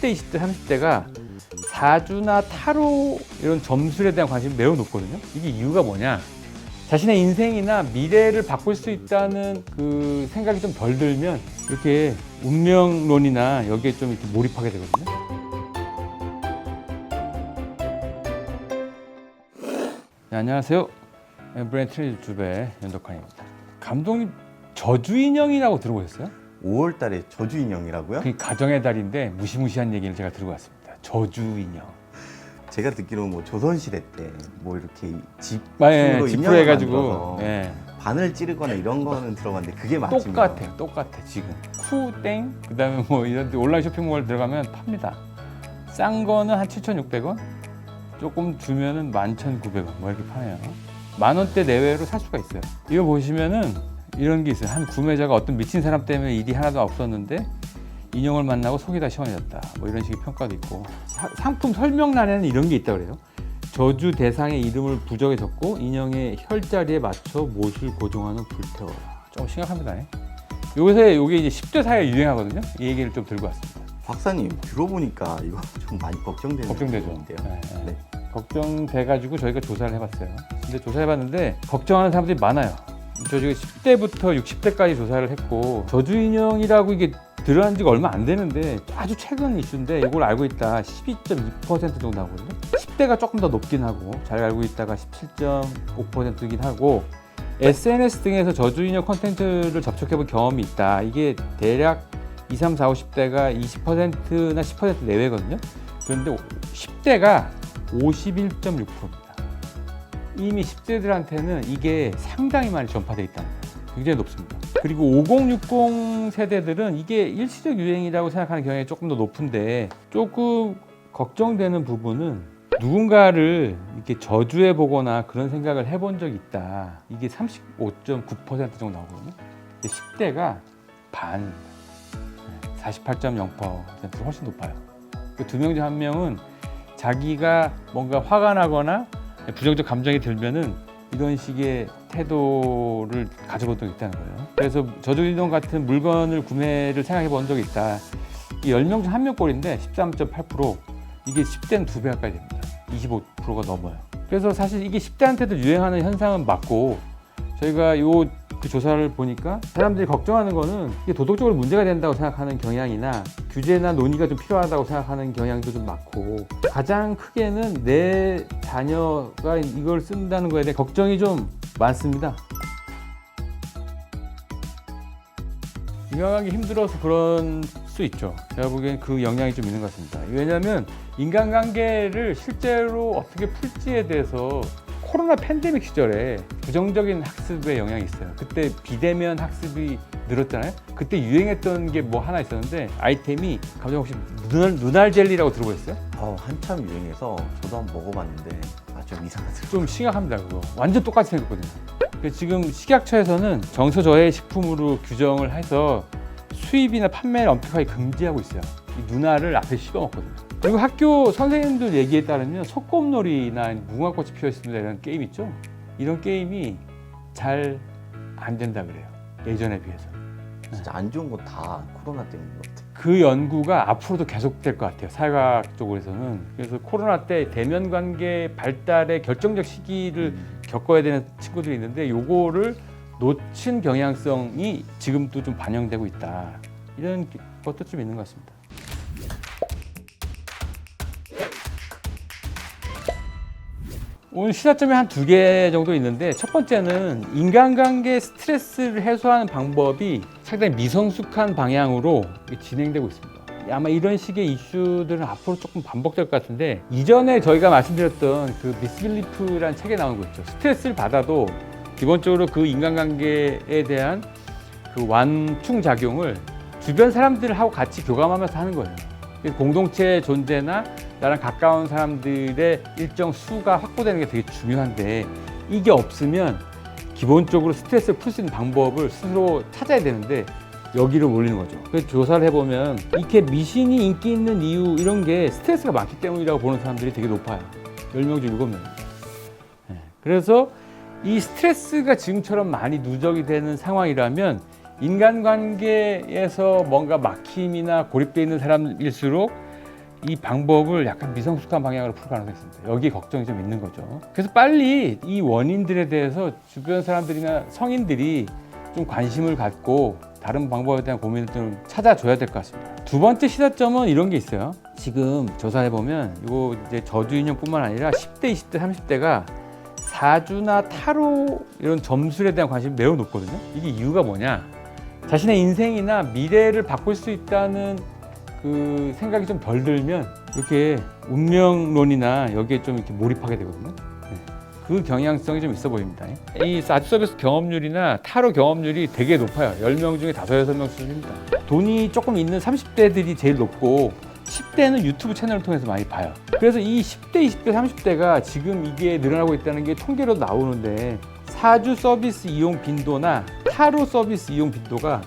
10대, 20대, 30대가 사주나 타로 이런 점술에 대한 관심이 매우 높거든요. 이게 이유가 뭐냐? 자신의 인생이나 미래를 바꿀 수 있다는 그 생각이 좀 덜 들면 이렇게 운명론이나 여기에 좀 이렇게 몰입하게 되거든요. 네, 안녕하세요. 브랜드 트레이드 주배 연덕환입니다. 감독님, 저주인형이라고 들어보셨어요? 5월 달에 저주인형이라고요? 그 가정의 달인데 무시무시한 얘기를 제가 들고 왔습니다. 저주인형. 제가 듣기로는 뭐 조선시대 때 뭐 이렇게 예, 집으로 집으로 인형을 해가지고 만들어서 예. 바늘 찌르거나 이런 거는 들어갔는데 그게 맞지만 똑같아 지금. 쿠땡 그다음에 뭐 이런 데 온라인 쇼핑몰 들어가면 팝니다. 싼 거는 한 7,600원, 조금 주면은 11,900원 뭐 이렇게 파네요. 10,000원대 내외로 살 수가 있어요. 이거 보시면은 이런 게 있어요. 한 구매자가 어떤 미친 사람 때문에 일이 하나도 없었는데 인형을 만나고 속이 다 시원해졌다. 뭐 이런 식의 평가도 있고, 상품 설명란에는 이런 게 있다고 그래요. 저주 대상의 이름을 부적에 적고 인형의 혈자리에 맞춰 못을 고정하는 불태워라. 좀 심각합니다. 요새 이게 이제 10대 사이에 유행하거든요. 이 얘기를 좀 들고 왔습니다. 박사님 들어보니까 이거 좀 많이 걱정되는 걱정되죠. 부분인데요. 네. 걱정돼가지고 저희가 조사를 해봤어요. 근데 조사해봤는데 걱정하는 사람들이 많아요. 저 지금 10대부터 60대까지 조사를 했고, 저주인형이라고 이게 드러난 지가 얼마 안 되는데 아주 최근 이슈인데 이걸 알고 있다 12.2% 정도 나오거든요. 10대가 조금 더 높긴 하고, 잘 알고 있다가 17.5%긴 하고, SNS 등에서 저주인형 콘텐츠를 접촉해본 경험이 있다. 이게 대략 20, 30, 40, 50대가 20%나 10% 내외거든요. 그런데 10대가 51.6%입니다. 이미 10대들한테는 이게 상당히 많이 전파되어 있다는 거예요. 굉장히 높습니다. 그리고 5060 세대들은 이게 일시적 유행이라고 생각하는 경향이 조금 더 높은데, 조금 걱정되는 부분은 누군가를 이렇게 저주해 보거나 그런 생각을 해본 적이 있다. 이게 35.9% 정도 나오거든요. 근데 10대가 반, 48.0%가 훨씬 높아요. 그 두 명 중 한 명은 자기가 뭔가 화가 나거나 부정적 감정이 들면은 이런 식의 태도를 가져본 적이 있다는 거예요. 그래서 저주인형 같은 물건을 구매를 생각해 본 적이 있다. 이 10명 중 1명 꼴인데 13.8%, 이게 10대는 2배 가까이 됩니다. 25%가 넘어요. 그래서 사실 이게 10대한테도 유행하는 현상은 맞고, 저희가 그 조사를 보니까 사람들이 걱정하는 거는 이게 도덕적으로 문제가 된다고 생각하는 경향이나 규제나 논의가 좀 필요하다고 생각하는 경향도 좀 많고, 가장 크게는 내 자녀가 이걸 쓴다는 거에 대해 걱정이 좀 많습니다. 인간관계 힘들어서 그런 수 있죠. 제가 보기엔 그 영향이 좀 있는 것 같습니다. 왜냐하면 인간관계를 실제로 어떻게 풀지에 대해서 코로나 팬데믹 시절에 부정적인 학습에 영향이 있어요. 그때 비대면 학습이 늘었잖아요. 그때 유행했던 게 뭐 하나 있었는데, 아이템이 감독님 혹시 눈알 젤리라고 들어보셨어요? 한참 유행해서 저도 한번 먹어봤는데 좀 이상하더라고요. 좀 심각합니다. 그거 완전 똑같이 생겼거든요. 지금 식약처에서는 정서저해 식품으로 규정을 해서 수입이나 판매를 엄격하게 금지하고 있어요. 이 눈알을 앞에 씹어 먹거든요. 그리고 학교 선생님들 얘기에 따르면 소꿉놀이나 무궁화꽃이 피어있습니다 이런 게임 있죠. 이런 게임이 잘 안 된다 그래요. 예전에 비해서. 진짜 안 좋은 거 다 코로나 때문인 것 같아요. 그 연구가 앞으로도 계속될 것 같아요. 사회과학 쪽에서는. 그래서 코로나 때 대면 관계 발달의 결정적 시기를 겪어야 되는 친구들이 있는데, 요거를 놓친 경향성이 지금도 좀 반영되고 있다. 이런 것도 좀 있는 것 같습니다. 오늘 시사점이 한 2개 정도 있는데, 첫 번째는 인간관계 스트레스를 해소하는 방법이 상당히 미성숙한 방향으로 진행되고 있습니다. 아마 이런 식의 이슈들은 앞으로 조금 반복될 것 같은데, 이전에 저희가 말씀드렸던 그 미스빌리프라는 책에 나오는 거 있죠. 스트레스를 받아도 기본적으로 그 인간관계에 대한 그 완충작용을 주변 사람들하고 같이 교감하면서 하는 거예요. 공동체 존재나 나랑 가까운 사람들의 일정 수가 확보되는 게 되게 중요한데, 이게 없으면 기본적으로 스트레스를 풀 수 있는 방법을 스스로 찾아야 되는데 여기로 몰리는 거죠. 그래서 조사를 해보면 이렇게 미신이 인기 있는 이유, 이런 게 스트레스가 많기 때문이라고 보는 사람들이 되게 높아요. 10명 중 7명. 그래서 이 스트레스가 지금처럼 많이 누적이 되는 상황이라면 인간관계에서 뭔가 막힘이나 고립되어 있는 사람일수록 이 방법을 약간 미성숙한 방향으로 풀 가능성이 있습니다. 여기 걱정이 좀 있는 거죠. 그래서 빨리 이 원인들에 대해서 주변 사람들이나 성인들이 좀 관심을 갖고 다른 방법에 대한 고민을 좀 찾아줘야 될 것 같습니다. 두 번째 시사점은 이런 게 있어요. 지금 조사해 보면 이거 이제 저주인형뿐만 아니라 10대, 20대, 30대가 사주나 타로 이런 점술에 대한 관심이 매우 높거든요. 이게 이유가 뭐냐? 자신의 인생이나 미래를 바꿀 수 있다는 그 생각이 좀 덜 들면 이렇게 운명론이나 여기에 좀 이렇게 몰입하게 되거든요. 네. 그 경향성이 좀 있어 보입니다. 이 사주 서비스 경험률이나 타로 경험률이 되게 높아요. 10명 중에 5, 6명 수준입니다. 돈이 조금 있는 30대들이 제일 높고 10대는 유튜브 채널을 통해서 많이 봐요. 그래서 이 10대, 20대, 30대가 지금 이게 늘어나고 있다는 게 통계로 나오는데 사주 서비스 이용 빈도나 타로 서비스 이용 빈도가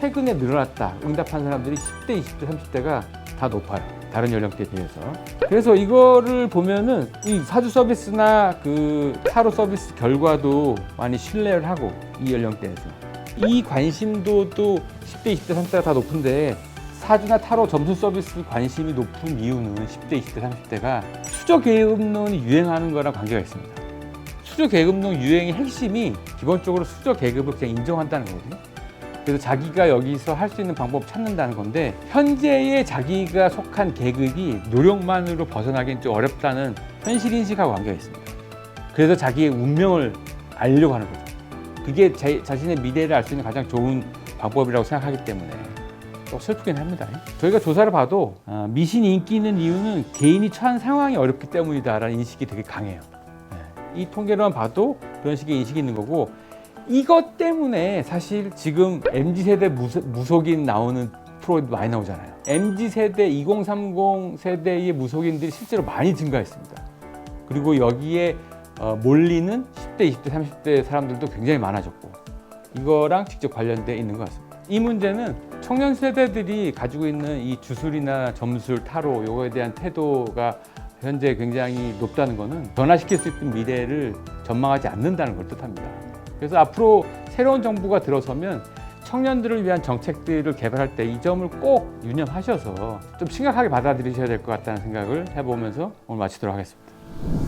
최근에 늘어났다. 응답한 사람들이 10대, 20대, 30대가 다 높아요. 다른 연령대에 비해서. 그래서 이거를 보면은 이 사주 서비스나 그 타로 서비스 결과도 많이 신뢰를 하고 이 연령대에서 이 관심도도 10대, 20대, 30대가 다 높은데 사주나 타로 점수 서비스 관심이 높은 이유는 10대, 20대, 30대가 수저 계급론이 유행하는 거랑 관계가 있습니다. 수저 계급론 유행의 핵심이 기본적으로 수저 계급을 그냥 인정한다는 거거든요. 그래서 자기가 여기서 할 수 있는 방법 찾는다는 건데 현재의 자기가 속한 계급이 노력만으로 벗어나기는 좀 어렵다는 현실 인식하고 관계가 있습니다. 그래서 자기의 운명을 알려고 하는 거죠. 그게 자신의 미래를 알 수 있는 가장 좋은 방법이라고 생각하기 때문에 또 슬프긴 합니다. 저희가 조사를 봐도 미신이 인기 있는 이유는 개인이 처한 상황이 어렵기 때문이다라는 인식이 되게 강해요. 이 통계로만 봐도 그런 식의 인식이 있는 거고 이것 때문에 사실 지금 MZ세대 무속인 나오는 프로도 많이 나오잖아요. MZ세대, 2030 세대의 무속인들이 실제로 많이 증가했습니다. 그리고 여기에 몰리는 10대, 20대, 30대 사람들도 굉장히 많아졌고 이거랑 직접 관련되어 있는 것 같습니다. 이 문제는 청년 세대들이 가지고 있는 이 주술이나 점술, 타로 이거에 대한 태도가 현재 굉장히 높다는 것은 변화시킬 수 있는 미래를 전망하지 않는다는 걸 뜻합니다. 그래서 앞으로 새로운 정부가 들어서면 청년들을 위한 정책들을 개발할 때 이 점을 꼭 유념하셔서 좀 심각하게 받아들이셔야 될 것 같다는 생각을 해보면서 오늘 마치도록 하겠습니다.